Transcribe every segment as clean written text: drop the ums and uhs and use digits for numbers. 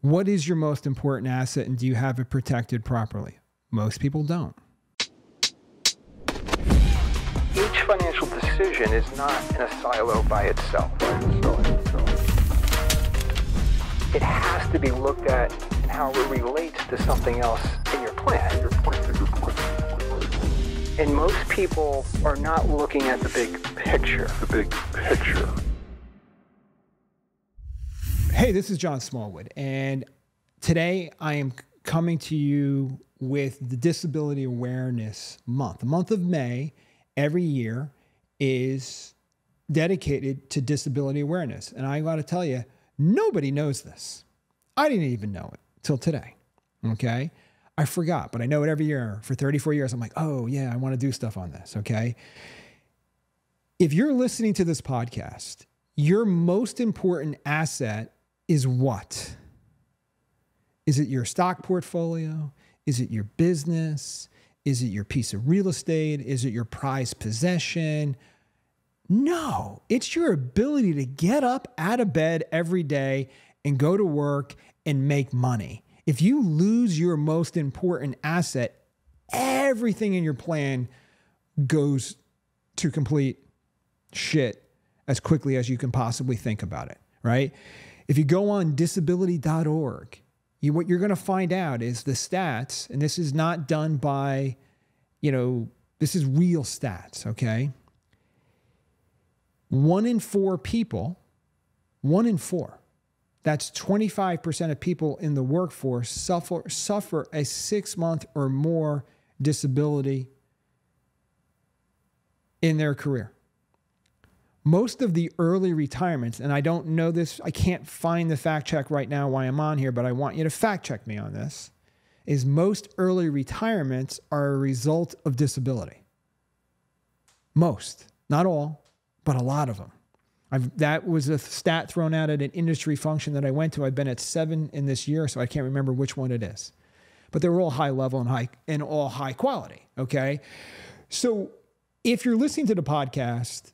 What is your most important asset, and do you have it protected properly? Most people don't. Each financial decision is not in a silo by itself. It has to be looked at and how it relates to something else in your plan. And most people are not looking at the big picture. Hey, this is John Smallwood, and today I am coming to you with the Disability Awareness Month. The month of May every year is dedicated to disability awareness. And I got to tell you, nobody knows this. I didn't even know it till today. Okay. I forgot, but I know it every year. For 34 years, I'm like, oh yeah, I want to do stuff on this. Okay. If you're listening to this podcast, your most important asset is what? Is it your stock portfolio? Is it your business? Is it your piece of real estate? Is it your prized possession? No, it's your ability to get up out of bed every day and go to work and make money. If you lose your most important asset, everything in your plan goes to complete shit as quickly as you can possibly think about it, right? If you go on disability.org, what you're going to find out is the stats, and this is not done by, this is real stats, okay? 1 in 4 people, 1 in 4, that's 25% of people in the workforce suffer a 6-month or more disability in their career. Most of the early retirements, and I don't know this, I can't find the fact check right now while I'm on here, but I want you to fact check me on this, is most early retirements are a result of disability. Most, not all, but a lot of them. That was a stat thrown out at an industry function that I went to. I've been at 7 in this year, so I can't remember which one it is. But they were all high level and all high quality, okay? So if you're listening to the podcast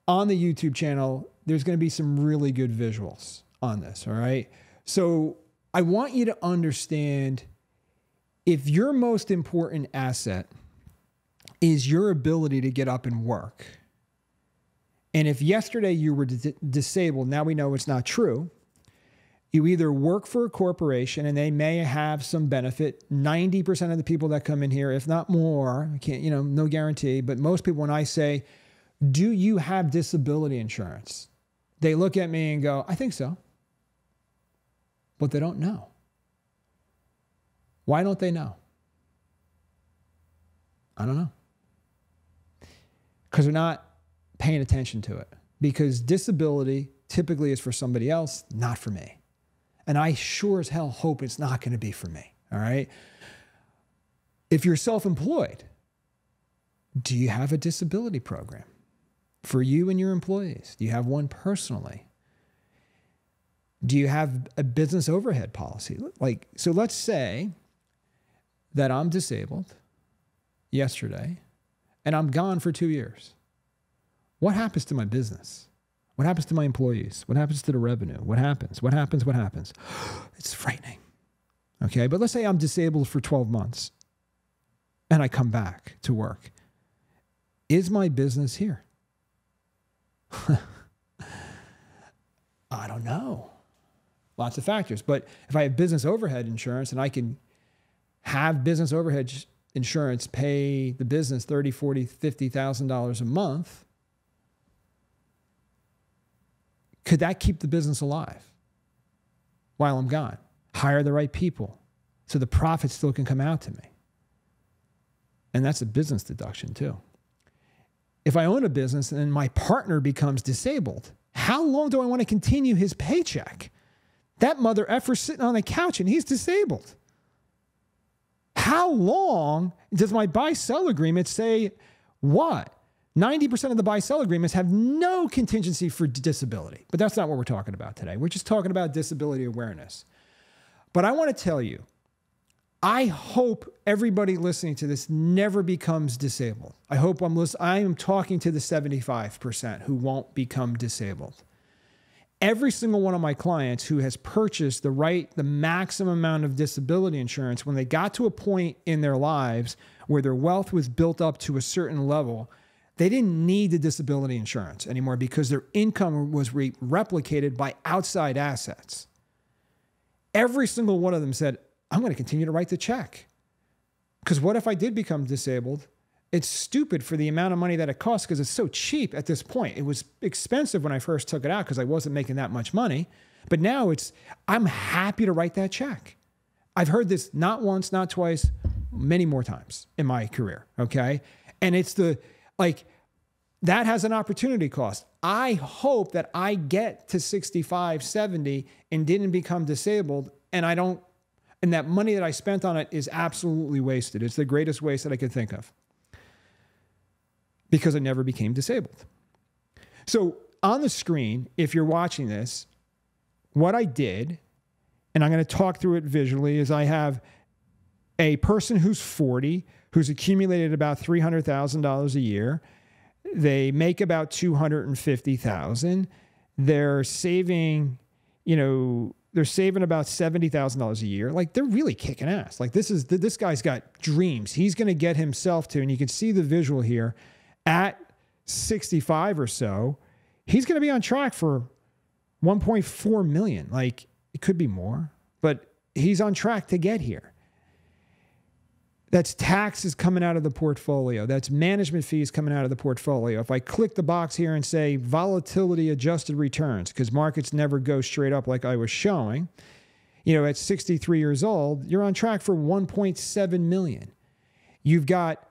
on the YouTube channel, there's going to be some really good visuals on this, all right? So I want you to understand, if your most important asset is your ability to get up and work, and if yesterday you were disabled, now we know it's not true. You either work for a corporation and they may have some benefit. 90% of the people that come in here, if not more, I can't, no guarantee, but most people, when I say, do you have disability insurance? They look at me and go, I think so. But they don't know. Why don't they know? I don't know. Because they're not paying attention to it. Because disability typically is for somebody else, not for me. And I sure as hell hope it's not going to be for me. All right. If you're self-employed, do you have a disability program for you and your employees? Do you have one personally? Do you have a business overhead policy? So let's say that I'm disabled yesterday and I'm gone for 2 years. What happens to my business? What happens to my employees? What happens to the revenue? What happens? It's frightening. Okay, but let's say I'm disabled for 12 months and I come back to work. Is my business here? I don't know. Lots of factors. But if I have business overhead insurance and I can have business overhead insurance pay the business $30,000, $40,000, $50,000 a month, could that keep the business alive while I'm gone? Hire the right people so the profit still can come out to me. And that's a business deduction too. If I own a business and my partner becomes disabled, how long do I want to continue his paycheck? That mother effer's sitting on the couch and he's disabled. How long does my buy-sell agreement say what? 90% of the buy-sell agreements have no contingency for disability. But that's not what we're talking about today. We're just talking about disability awareness. But I want to tell you, I hope everybody listening to this never becomes disabled. I am talking to the 75% who won't become disabled. Every single one of my clients who has purchased the maximum amount of disability insurance, when they got to a point in their lives where their wealth was built up to a certain level, they didn't need the disability insurance anymore because their income was replicated by outside assets. Every single one of them said, I'm going to continue to write the check. Because what if I did become disabled? It's stupid for the amount of money that it costs because it's so cheap at this point. It was expensive when I first took it out because I wasn't making that much money. But now I'm happy to write that check. I've heard this not once, not twice, many more times in my career, okay? And it's that has an opportunity cost. I hope that I get to 65, 70 and didn't become disabled and that money that I spent on it is absolutely wasted. It's the greatest waste that I could think of because I never became disabled. So on the screen, if you're watching this, what I did, and I'm going to talk through it visually, is I have a person who's 40, who's accumulated about $300,000 a year. They make about $250,000. They're saving, they're saving about $70,000 a year. Like, they're really kicking ass. Like, this guy's got dreams. He's going to get himself to, and you can see the visual here, at 65 or so, he's going to be on track for 1.4 million. Like, it could be more, but he's on track to get here. That's taxes coming out of the portfolio. That's management fees coming out of the portfolio. If I click the box here and say volatility adjusted returns, because markets never go straight up like I was showing, at 63 years old, you're on track for 1.7 million. You've got,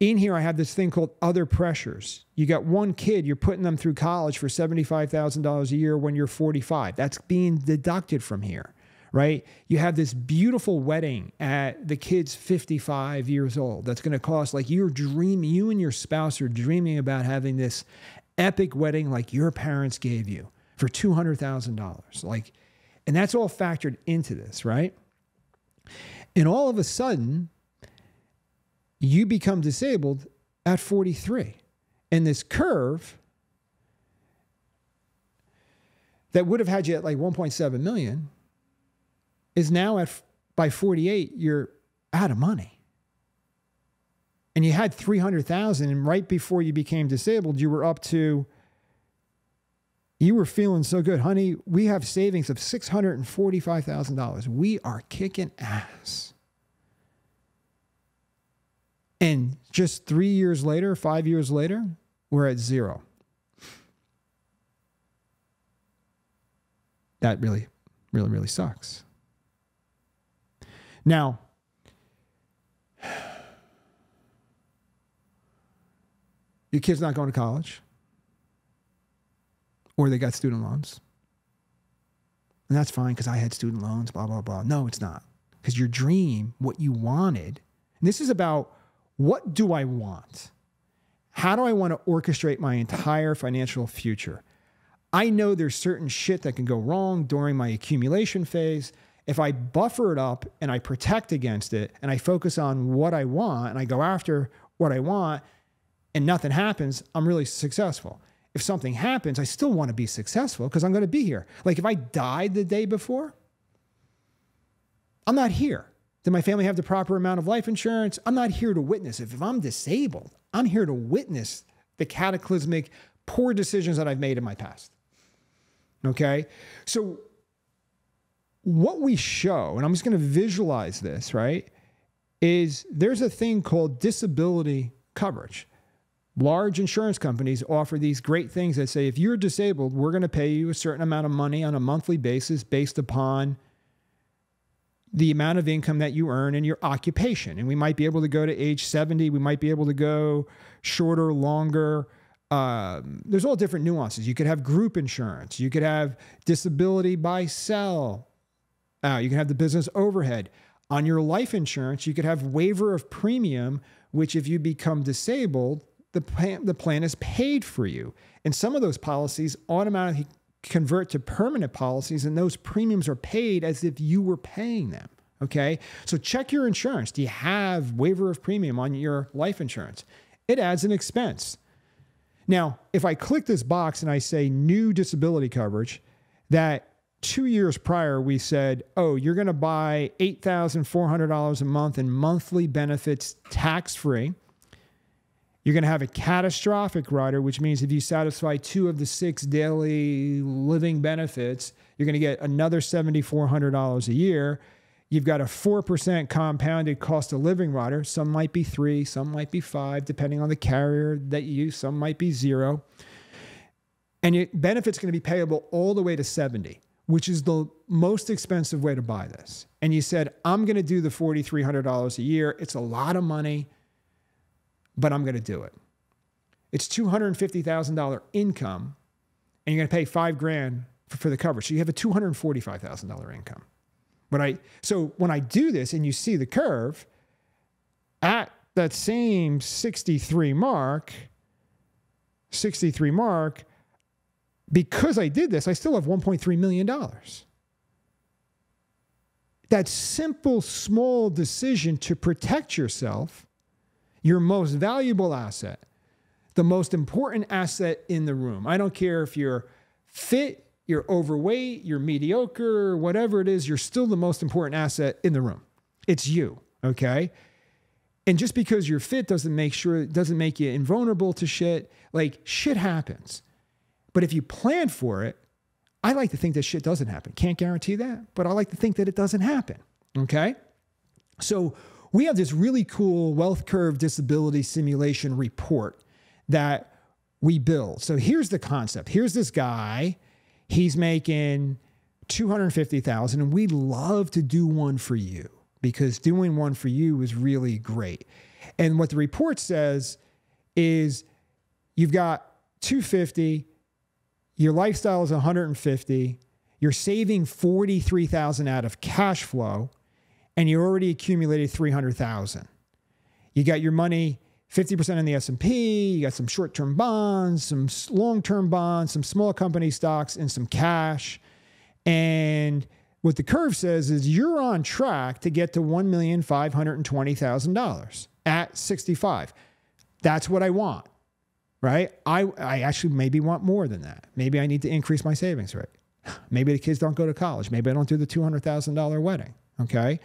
in here, I have this thing called other pressures. You got one kid, you're putting them through college for $75,000 a year when you're 45. That's being deducted from here. Right? You have this beautiful wedding at the kid's 55 years old. That's going to cost, like, you and your spouse are dreaming about having this epic wedding like your parents gave you for $200,000. Like, and that's all factored into this, right? And all of a sudden, you become disabled at 43. And this curve that would have had you at like 1.7 million is now by 48, you're out of money. And you had 300,000, and right before you became disabled, you were feeling so good. Honey, we have savings of $645,000. We are kicking ass. And just 3 years later, 5 years later, we're at zero. That really, really, really sucks. Now, your kid's not going to college, or they got student loans. And that's fine because I had student loans, blah, blah, blah. No, it's not. Because your dream, what you wanted, and this is about, what do I want? How do I want to orchestrate my entire financial future? I know there's certain shit that can go wrong during my accumulation phase. If I buffer it up and I protect against it and I focus on what I want and I go after what I want and nothing happens, I'm really successful. If something happens, I still want to be successful because I'm going to be here. Like, if I died the day before, I'm not here. Did my family have the proper amount of life insurance? I'm not here to witness. If I'm disabled, I'm here to witness the cataclysmic, poor decisions that I've made in my past. Okay? So what we show, and I'm just going to visualize this, right, is there's a thing called disability coverage. Large insurance companies offer these great things that say, if you're disabled, we're going to pay you a certain amount of money on a monthly basis based upon the amount of income that you earn in your occupation. And we might be able to go to age 70. We might be able to go shorter, longer. There's all different nuances. You could have group insurance. You could have disability by cell. You can have the business overhead. On your life insurance, you could have waiver of premium, which if you become disabled, the plan is paid for you. And some of those policies automatically convert to permanent policies, and those premiums are paid as if you were paying them. Okay? So check your insurance. Do you have waiver of premium on your life insurance? It adds an expense. Now, if I click this box and I say new disability coverage, that 2 years prior, we said, oh, you're going to buy $8,400 a month in monthly benefits tax-free. You're going to have a catastrophic rider, which means if you satisfy 2 of the 6 daily living benefits, you're going to get another $7,400 a year. You've got a 4% compounded cost of living rider. Some might be 3, some might be 5, depending on the carrier that you use. Some might be 0. And your benefit's going to be payable all the way to 70, which is the most expensive way to buy this. And you said, I'm going to do the $4,300 a year. It's a lot of money, but I'm going to do it. It's $250,000 income, and you're going to pay $5,000 for the coverage. So you have a $245,000 income. So when I do this and you see the curve at that same 63 mark, because I did this, I still have $1.3 million. That simple, small decision to protect yourself, your most valuable asset, the most important asset in the room. I don't care if you're fit, you're overweight, you're mediocre, whatever it is, you're still the most important asset in the room. It's you, okay? And just because you're fit doesn't make you invulnerable to shit. Like, shit happens. But if you plan for it, I like to think that shit doesn't happen. Can't guarantee that, but I like to think that it doesn't happen, okay? So we have this really cool wealth curve disability simulation report that we build. So here's the concept. Here's this guy. He's making $250,000, and we'd love to do one for you because doing one for you is really great. And what the report says is you've got $250,000, your lifestyle is $150,000, you're saving $43,000 out of cash flow, and you already accumulated $300,000. You got your money 50% in the S&P, you got some short-term bonds, some long-term bonds, some small company stocks, and some cash. And what the curve says is you're on track to get to $1,520,000 at 65. That's what I want, right? I actually maybe want more than that. Maybe I need to increase my savings rate. Maybe the kids don't go to college. Maybe I don't do the $200,000 wedding, okay?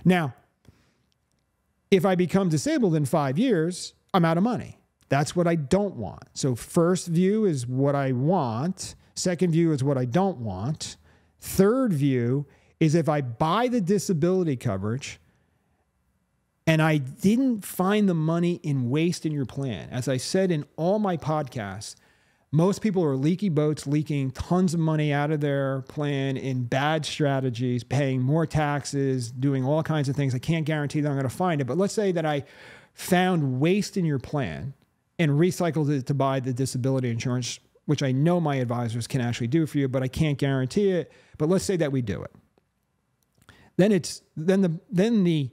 Now, if I become disabled in 5 years, I'm out of money. That's what I don't want. So first view is what I want. Second view is what I don't want. Third view is if I buy the disability coverage and I didn't find the money in waste in your plan. As I said in all my podcasts, most people are leaky boats, leaking tons of money out of their plan in bad strategies, paying more taxes, doing all kinds of things. I can't guarantee that I'm going to find it. But let's say that I found waste in your plan and recycled it to buy the disability insurance, which I know my advisors can actually do for you, but I can't guarantee it. But let's say that we do it. Then the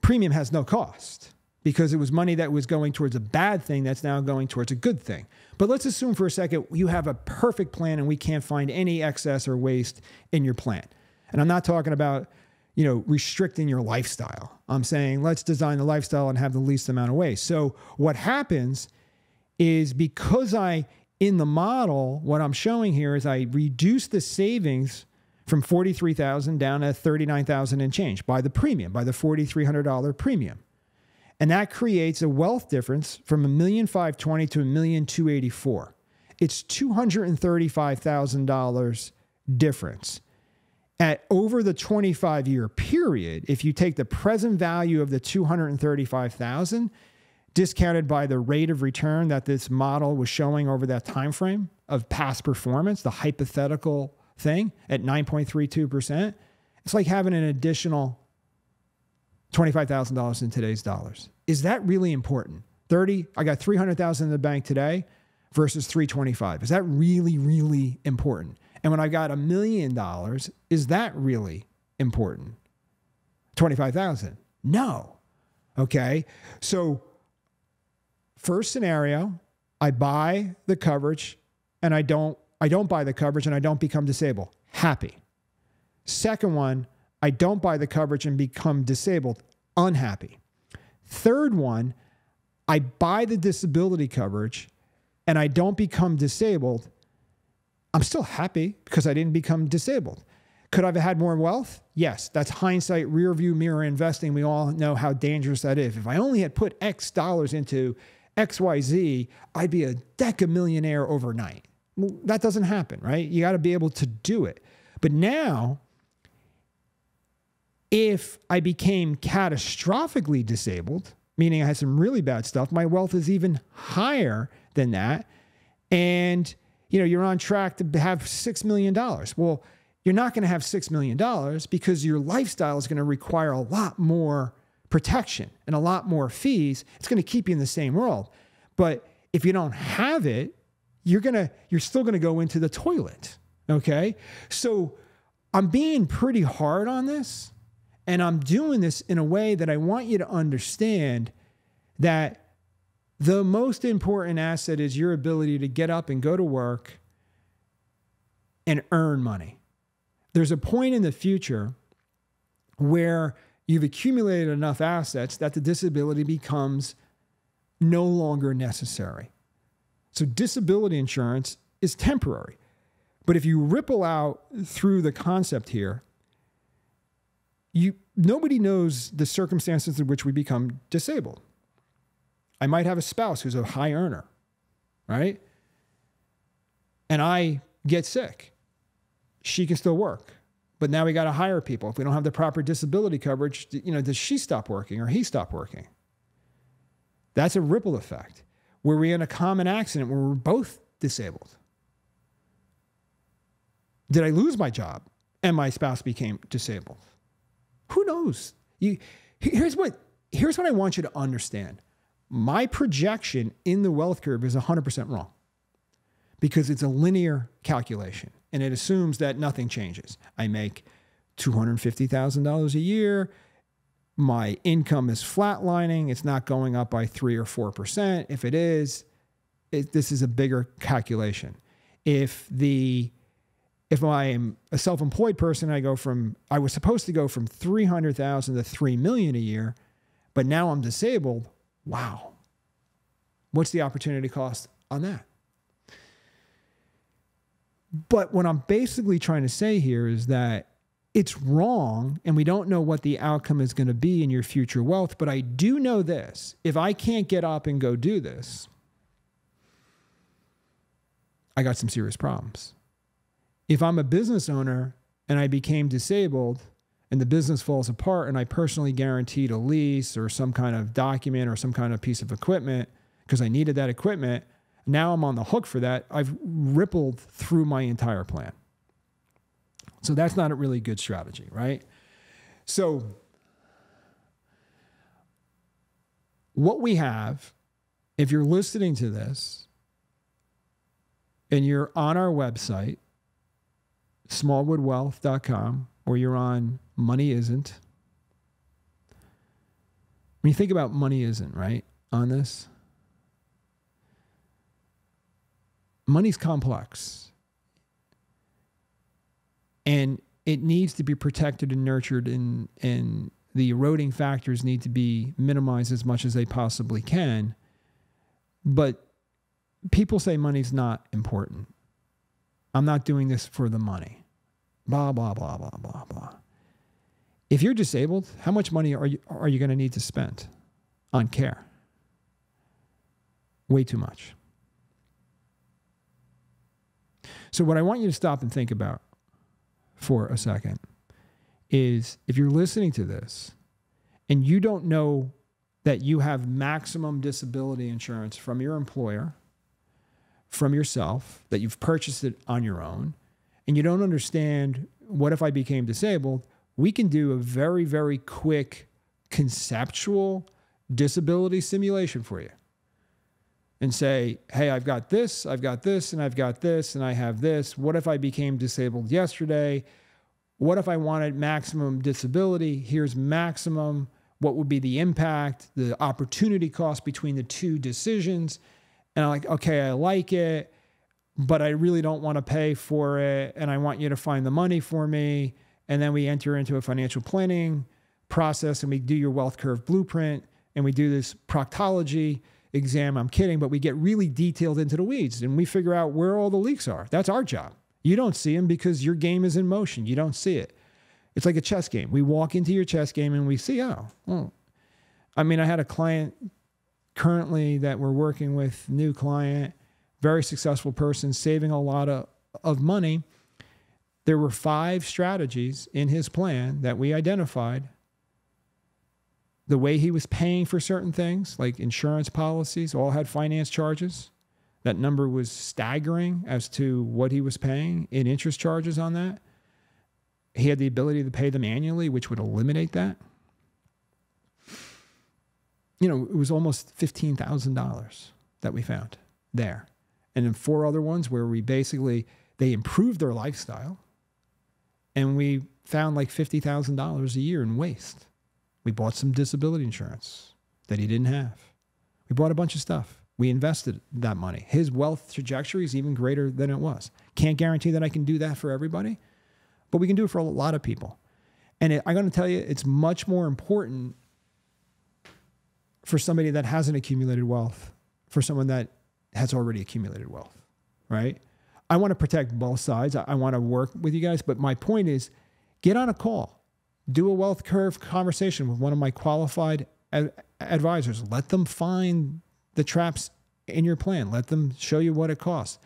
premium has no cost, because it was money that was going towards a bad thing that's now going towards a good thing. But let's assume for a second you have a perfect plan and we can't find any excess or waste in your plan. And I'm not talking about, restricting your lifestyle. I'm saying let's design the lifestyle and have the least amount of waste. So what happens is, because in the model, what I'm showing here is I reduce the savings from $43,000 down to $39,000 and change by the premium, by the $4,300 premium. And that creates a wealth difference from $1,520,000 to $1,284,000. It's $235,000 difference. Over the 25-year period, if you take the present value of the $235,000 discounted by the rate of return that this model was showing over that time frame of past performance, the hypothetical thing at 9.32%, it's like having an additional $25,000 in today's dollars. Is that really important? I got $300,000 in the bank today versus $325,000. Is that really, really important? And when I got $1 million, is that really important? $25,000? No. Okay. So first scenario, I buy the coverage and I don't buy the coverage and I don't become disabled. Happy. Second one, I don't buy the coverage and become disabled. Unhappy. Third one, I buy the disability coverage and I don't become disabled. I'm still happy because I didn't become disabled. Could I have had more wealth? Yes, that's hindsight, rear view mirror investing. We all know how dangerous that is. If I only had put X dollars into XYZ, I'd be a decamillionaire overnight. Well, that doesn't happen, right? You got to be able to do it. But now, if I became catastrophically disabled, meaning I had some really bad stuff, my wealth is even higher than that. And, you're on track to have $6 million. Well, you're not going to have $6 million because your lifestyle is going to require a lot more protection and a lot more fees. It's going to keep you in the same world. But if you don't have it, you're still going to go into the toilet. Okay. So I'm being pretty hard on this, and I'm doing this in a way that I want you to understand that the most important asset is your ability to get up and go to work and earn money. There's a point in the future where you've accumulated enough assets that the disability becomes no longer necessary. So disability insurance is temporary. But if you ripple out through the concept here, nobody knows the circumstances in which we become disabled. I might have a spouse who's a high earner, right? And I get sick. She can still work. But now we got to hire people. If we don't have the proper disability coverage, does she stop working or he stop working? That's a ripple effect. Were we in a common accident where we're both disabled? Did I lose my job and my spouse became disabled? Who knows? Here's what I want you to understand. My projection in the wealth curve is 100% wrong because it's a linear calculation and it assumes that nothing changes. I make $250,000 a year. My income is flatlining. It's not going up by 3 or 4%. If it is, this is a bigger calculation. If I am a self-employed person, I was supposed to go from $300,000 to $3 million a year, but now I'm disabled. Wow. What's the opportunity cost on that? But what I'm basically trying to say here is that it's wrong and we don't know what the outcome is going to be in your future wealth. But I do know this. If I can't get up and go do this, I got some serious problems. If I'm a business owner and I became disabled and the business falls apart and I personally guaranteed a lease or some kind of document or some kind of piece of equipment because I needed that equipment, now I'm on the hook for that. I've rippled through my entire plan. So that's not a really good strategy, right? So what we have, if you're listening to this and you're on our website, smallwoodwealth.com, or you're on Money Isn't. When you think about Money Isn't, right, on this, money's complex. And it needs to be protected and nurtured, and the eroding factors need to be minimized as much as they possibly can. But people say money's not important. I'm not doing this for the money. Blah, blah, blah, blah, blah, blah. If you're disabled, how much money are you going to need to spend on care? Way too much. So what I want you to stop and think about for a second is if you're listening to this and you don't know that you have maximum disability insurance from your employer, from yourself, that you've purchased it on your own, and you don't understand what if I became disabled, we can do a very, very quick conceptual disability simulation for you and say, hey, I've got this, and I've got this, and I have this. What if I became disabled yesterday? What if I wanted maximum disability? Here's maximum. What would be the impact, the opportunity cost between the two decisions? And I'm like, okay, I like it, but I really don't want to pay for it. And I want you to find the money for me. And then we enter into a financial planning process and we do your wealth curve blueprint and we do this proctology exam. I'm kidding, but we get really detailed into the weeds and we figure out where all the leaks are. That's our job. You don't see them because your game is in motion. You don't see it. It's like a chess game. We walk into your chess game and we see, oh, well, I mean, I had a client currently that we're working with, new client, very successful person, saving a lot of money. There were 5 strategies in his plan that we identified. The way he was paying for certain things, like insurance policies, all had finance charges. That number was staggering as to what he was paying in interest charges on that. He had the ability to pay them annually, which would eliminate that. You know, it was almost $15,000 that we found there. And then 4 other ones where we basically, they improved their lifestyle and we found like $50,000 a year in waste. We bought some disability insurance that he didn't have. We bought a bunch of stuff. We invested that money. His wealth trajectory is even greater than it was. Can't guarantee that I can do that for everybody, but we can do it for a lot of people. And I'm going to tell you, it's much more important for somebody that hasn't accumulated wealth, for someone that has already accumulated wealth, right? I want to protect both sides. I want to work with you guys, but my point is, get on a call. Do a wealth curve conversation with one of my qualified advisors. Let them find the traps in your plan. Let them show you what it costs.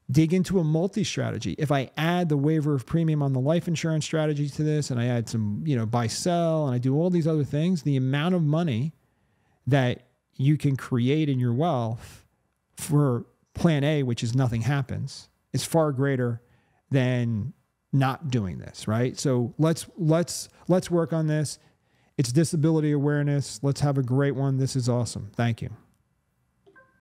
Dig into a multi-strategy. If I add the waiver of premium on the life insurance strategy to this, and I add some, buy, sell, and I do all these other things, the amount of money that you can create in your wealth for plan A, which is nothing happens, is far greater than not doing this, right? So let's work on this. It's disability awareness. Let's have a great one. This is awesome. Thank you.